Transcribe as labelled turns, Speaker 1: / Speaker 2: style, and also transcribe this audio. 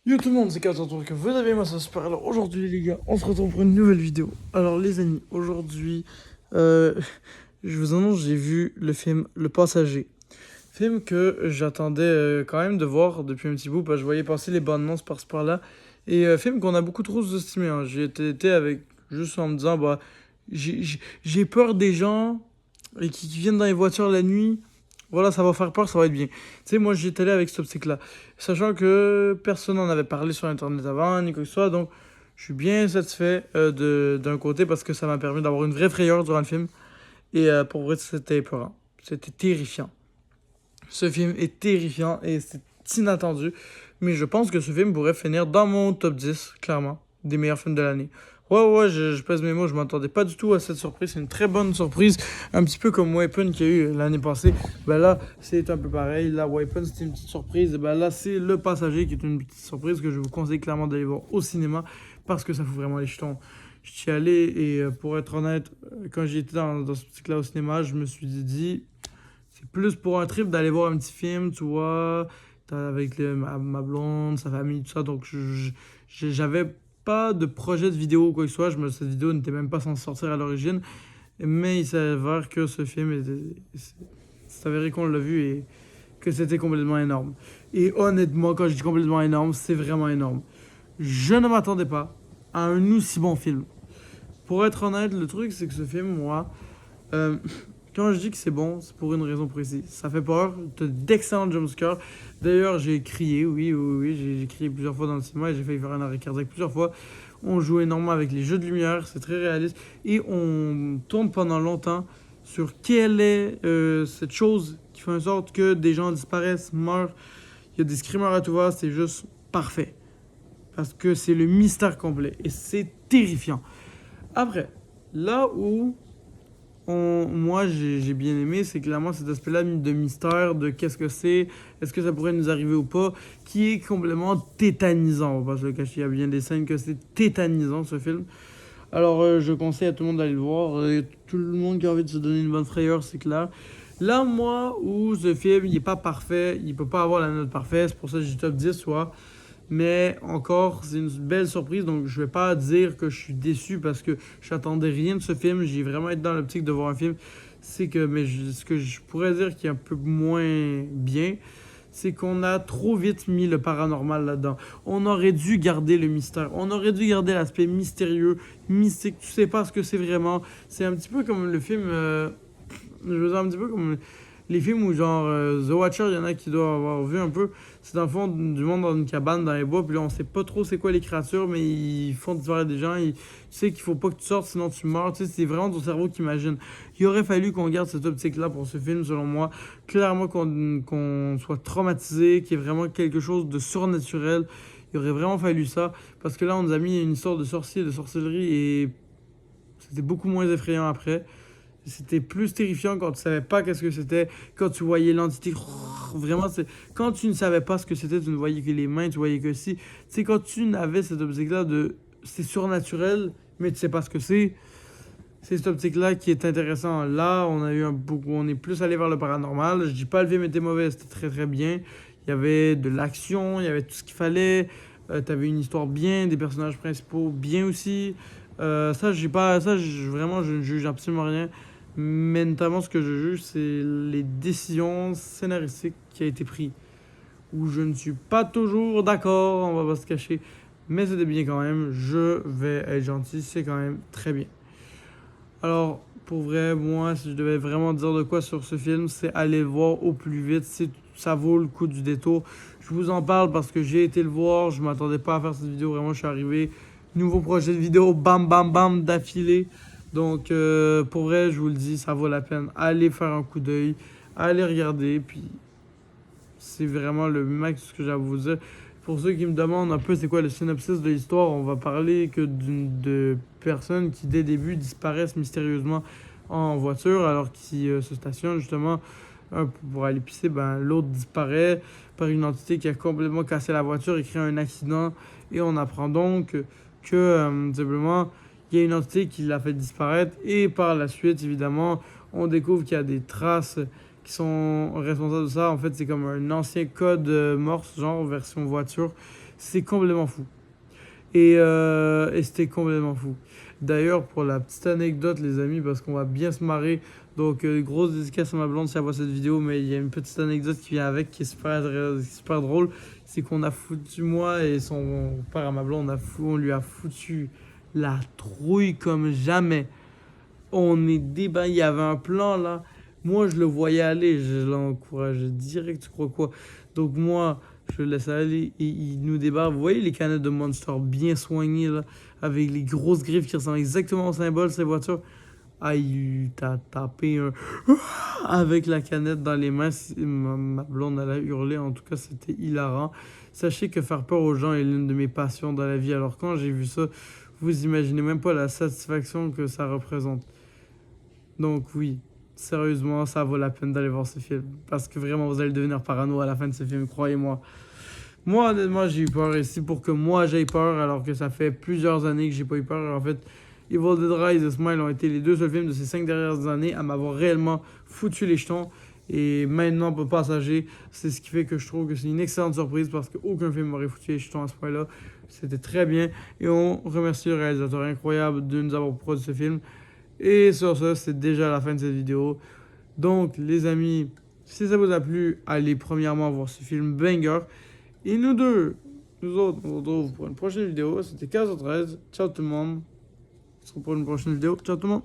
Speaker 1: Yo tout le monde, c'est Kato que vous avez moi ça super. Alors aujourd'hui les gars, on se retrouve pour une nouvelle vidéo. Alors les amis, aujourd'hui, euh, je vous annonce, j'ai vu le film Le Passager. Film que j'attendais quand même de voir depuis un petit bout, parce que je voyais passer les bandes annonces par-ci par-là. Et film qu'on a beaucoup trop sous-estimé, hein. J'ai été avec, juste en me disant, bah, j'ai peur des gens et qui viennent dans les voitures la nuit. Voilà, ça va faire peur, ça va être bien. Tu sais, moi j'étais allé avec cette optique-là. Sachant que personne n'en avait parlé sur Internet avant, ni quoi que ce soit. Donc, je suis bien satisfait d'un côté parce que ça m'a permis d'avoir une vraie frayeur durant le film. Et pour vrai, c'était épeurant. C'était terrifiant. Ce film est terrifiant et c'est inattendu. Mais je pense que ce film pourrait finir dans mon top 10, clairement, des meilleurs films de l'année. Ouais, ouais, je pèse mes mots, je m'attendais pas du tout à cette surprise. C'est une très bonne surprise, un petit peu comme Weapon qu'il y a eu l'année passée. Ben là, c'est un peu pareil. Là, Weapon, c'était une petite surprise. Ben là, c'est Le Passager qui est une petite surprise que je vous conseille clairement d'aller voir au cinéma parce que ça fout vraiment les jetons. Je suis allé et pour être honnête, quand j'étais dans ce petit là au cinéma, je me suis dit, c'est plus pour un trip d'aller voir un petit film, tu vois, avec ma blonde, sa famille, tout ça. Donc, j'avais pas de projet de vidéo ou quoi que ce soit. Cette vidéo n'était même pas censée sortir à l'origine. Mais il s'avère que ce film c'est avéré qu'on l'a vu et que c'était complètement énorme. Et honnêtement, quand je dis complètement énorme, c'est vraiment énorme. Je ne m'attendais pas à un aussi bon film. Pour être honnête, le truc, c'est que ce film, moi, euh, quand je dis que c'est bon, c'est pour une raison précise. Ça fait peur, t'as d'excellents jumpscares. D'ailleurs, j'ai crié, oui, oui, oui, j'ai crié plusieurs fois dans le cinéma et j'ai failli faire un arrêt cardiaque plusieurs fois. On joue énormément avec les jeux de lumière, c'est très réaliste. Et on tourne pendant longtemps sur quelle est cette chose qui fait en sorte que des gens disparaissent, meurent. Il y a des screamers à tout va, c'est juste parfait. Parce que c'est le mystère complet et c'est terrifiant. Après, là où moi j'ai bien aimé, c'est clairement cet aspect-là de mystère, de qu'est-ce que c'est, est-ce que ça pourrait nous arriver ou pas, qui est complètement tétanisant. On va pas se le cacher, il y a bien des scènes que c'est tétanisant ce film. Alors je conseille à tout le monde d'aller le voir. Tout le monde qui a envie de se donner une bonne frayeur, c'est clair. Là, moi, où ce film, il est pas parfait, il peut pas avoir la note parfaite, c'est pour ça que j'ai top 10, soit. Mais encore, c'est une belle surprise, donc je vais pas dire que je suis déçu parce que j'attendais rien de ce film. J'ai vraiment été dans l'optique de voir un film. C'est que, ce que je pourrais dire qui est un peu moins bien, c'est qu'on a trop vite mis le paranormal là-dedans. On aurait dû garder le mystère. On aurait dû garder l'aspect mystérieux, mystique. Tu sais pas ce que c'est vraiment. C'est un petit peu comme le film. Je veux dire, un petit peu comme les films où, genre, The Watcher, il y en a qui doivent avoir vu un peu. C'est dans le fond du monde dans une cabane, dans les bois, puis là, on sait pas trop c'est quoi les créatures, mais ils font disparaître des gens. Tu sais qu'il faut pas que tu sortes, sinon tu meurs. Tu sais, c'est vraiment ton cerveau qui imagine. Il aurait fallu qu'on garde cette optique-là pour ce film, selon moi. Clairement, qu'on soit traumatisé, qu'il y ait vraiment quelque chose de surnaturel. Il aurait vraiment fallu ça, parce que là, on nous a mis une histoire de sorcier, de sorcellerie, et c'était beaucoup moins effrayant après. C'était plus terrifiant quand tu savais pas qu'est-ce que c'était, quand tu voyais l'entité. Vraiment, c'est quand tu ne savais pas ce que c'était, tu ne voyais que les mains, tu voyais que si. Tu sais, quand tu n'avais cette optique-là de c'est surnaturel, mais tu sais pas ce que c'est cette optique-là qui est intéressant. Là, on a eu on est plus allé vers le paranormal. Je dis pas le film était mauvais, c'était très très bien. Il y avait de l'action, il y avait tout ce qu'il fallait. T'avais une histoire bien, des personnages principaux bien aussi. Ça, j'ai pas, ça, vraiment, je ne juge absolument rien. Mais notamment, ce que je juge, c'est les décisions scénaristiques qui a été prises. Où je ne suis pas toujours d'accord, on va pas se cacher. Mais c'était bien quand même. Je vais être gentil, c'est quand même très bien. Alors, pour vrai, moi, si je devais vraiment dire de quoi sur ce film, c'est aller le voir au plus vite. Ça vaut le coup du détour. Je vous en parle parce que j'ai été le voir. Je m'attendais pas à faire cette vidéo. Vraiment, je suis arrivé. Nouveau projet de vidéo, bam, bam, bam, d'affilée. Donc, pour vrai, je vous le dis, ça vaut la peine. Allez faire un coup d'œil. Allez regarder. Puis, c'est vraiment le max que j'ai à vous dire. Pour ceux qui me demandent un peu c'est quoi le synopsis de l'histoire, on va parler que de personnes qui dès le début disparaissent mystérieusement en voiture alors qu'ils se stationnent justement pour aller pisser. Ben, l'autre disparaît par une entité qui a complètement cassé la voiture et créé un accident. Et on apprend donc que simplement il y a une entité qui l'a fait disparaître. Et par la suite, évidemment, on découvre qu'il y a des traces qui sont responsables de ça. En fait, c'est comme un ancien code Morse, genre version voiture. C'est complètement fou. Et c'était complètement fou. D'ailleurs, pour la petite anecdote, les amis, parce qu'on va bien se marrer. Donc, grosse dédicace à ma blonde si elle voit cette vidéo, mais il y a une petite anecdote qui vient avec qui est super drôle. C'est qu'on a foutu, moi et son père à ma blonde, on lui a foutu la trouille comme jamais. On est débat, il y avait un plan là. Moi, je le voyais aller, je l'encourageais direct, tu crois quoi? Donc, moi, je le laisse aller et il nous débarque. Vous voyez les canettes de Monster bien soignées là, avec les grosses griffes qui ressemblent exactement au symbole, ces voitures. Ah, il t'a tapé un avec la canette dans les mains. Ma blonde, elle a hurlé. En tout cas, c'était hilarant. Sachez que faire peur aux gens est l'une de mes passions dans la vie. Alors, quand j'ai vu ça, vous imaginez même pas la satisfaction que ça représente. Donc, oui, sérieusement, ça vaut la peine d'aller voir ce film. Parce que vraiment, vous allez devenir parano à la fin de ce film, croyez-moi. Moi, honnêtement, j'ai eu peur. Et c'est pour que moi, j'aie peur, alors que ça fait plusieurs années que j'ai pas eu peur. En fait, Evil Dead Rise et Smile ont été les deux seuls films de ces 5 dernières années à m'avoir réellement foutu les jetons. Et maintenant, pour Passager, c'est ce qui fait que je trouve que c'est une excellente surprise parce qu'aucun film m'aurait foutu les jetons à ce point-là. C'était très bien. Et on remercie le réalisateur incroyable de nous avoir produit ce film. Et sur ce, c'est déjà la fin de cette vidéo. Donc, les amis, si ça vous a plu, allez premièrement voir ce film banger. Et nous autres, on se retrouve pour une prochaine vidéo. C'était 15h13. Ciao tout le monde. On se retrouve pour une prochaine vidéo. Ciao tout le monde.